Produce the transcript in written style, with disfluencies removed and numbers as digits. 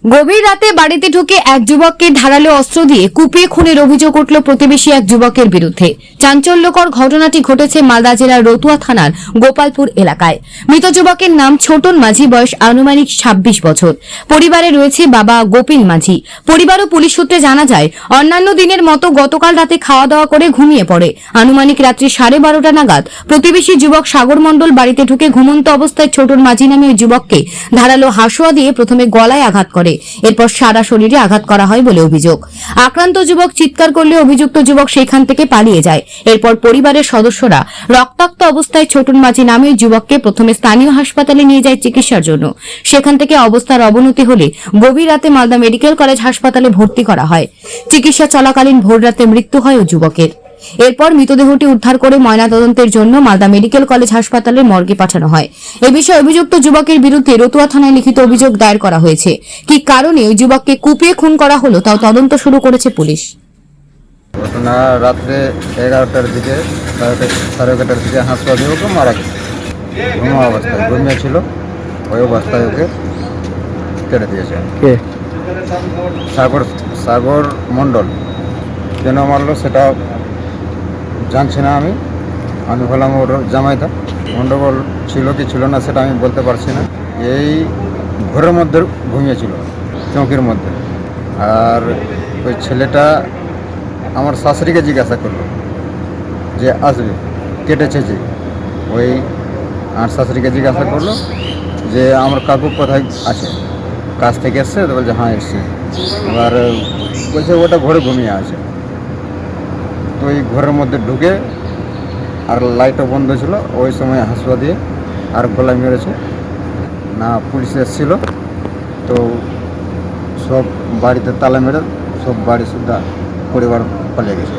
গভীর রাতে বাড়িতে ঢুকে এক যুবককে ধারালো অস্ত্র দিয়ে কুপিয়ে খুনের অভিযোগ উঠল প্রতিবেশী এক যুবকের বিরুদ্ধে। চাঞ্চল্যকর ঘটনাটি ঘটেছে মালদা জেলার রতুয়া থানার গোপালপুর এলাকায়। মৃত যুবকের নাম ছোটন মাঝি, বয়স আনুমানিক ২৬ বছর। পরিবারে রয়েছে বাবা গোপিন মাঝি। পরিবার ও পুলিশ সূত্রে জানা যায়, অন্যান্য দিনের মতো গতকাল রাতে খাওয়া দাওয়া করে ঘুমিয়ে পড়ে। আনুমানিক রাত্রি 12:30 নাগাদ প্রতিবেশী যুবক সাগর মণ্ডল বাড়িতে ঢুকে ঘুমন্ত অবস্থায় ছোটন মাঝি নামে ওই যুবককে ধারালো হাসুয়া দিয়ে প্রথমে গলায় আঘাত করে, এরপর সারা শরীরে আঘাত করা হয় বলে অভিযোগ। আক্রান্ত যুবক চিৎকার করলে অভিযুক্ত যুবক সেখান থেকে পালিয়ে যায়। এরপর পরিবারের সদস্যরা রক্তাক্ত অবস্থায় ছোটন মাঝি নামে ওই যুবককে প্রথমে স্থানীয় হাসপাতালে নিয়ে যায় চিকিৎসার জন্য। সেখান থেকে অবস্থার অবনতি হলে গভীর রাতে মালদা মেডিকেল কলেজ হাসপাতালে ভর্তি করা হয়। চিকিৎসা চলাকালীন ভোর রাতে মৃত্যু হয় ওই যুবকের। এরপর মৃতদেহটি উদ্ধার করে ময়নাতদন্তের জন্য মালদা মেডিকেল কলেজ হাসপাতালের মর্গে পাঠানো হয়। এ বিষয়ে অভিযুক্ত যুবকের বিরুদ্ধে রতুয়া থানায় লিখিত অভিযোগ দায়ের করা হয়েছে। কি কারণে ওই যুবককে কুপিয়ে খুন করা হলো তাও তদন্ত শুরু করেছে পুলিশ। ঘটনা রাত্রে 11টার দিকে, 11:30টার দিকে হাসপাতালে ওকে মারা গেছে। ঘুমা অবস্থায় ঘুমিয়েছিল, ওই অবস্থায় ওকে কেটে দিয়েছে। কে? সাগর মণ্ডল। কেন মারলো সেটা জানছি না আমি বললাম ওর জামাইটা। গন্ডগোল ছিল কি ছিল না সেটা আমি বলতে পারছি না। এই ঘরের মধ্যে ঘুমিয়েছিল, চৌকির মধ্যে। আর ওই ছেলেটা আমার শাশুড়িকে জিজ্ঞাসা করলো যে আসবে, কেটেছে যে। ওই আমার শাশুড়িকে জিজ্ঞাসা করলো যে আমার কাকু কোথায় আছে, কাজ থেকে এসছে? তো বলছে হ্যাঁ এসছে। এবার বলছে ওটা ঘরে ঘুমিয়ে আছে। তো ওই ঘরের মধ্যে ঢুকে, আর লাইটও বন্ধ ছিল, ওই সময় হাসুয়া দিয়ে আর গলায় মেরেছে। না পুলিশ এসেছিল, তো সব বাড়িতে তালা মেরে সব বাড়ি সুদ্ধা পরিবার পালিয়ে গেছে।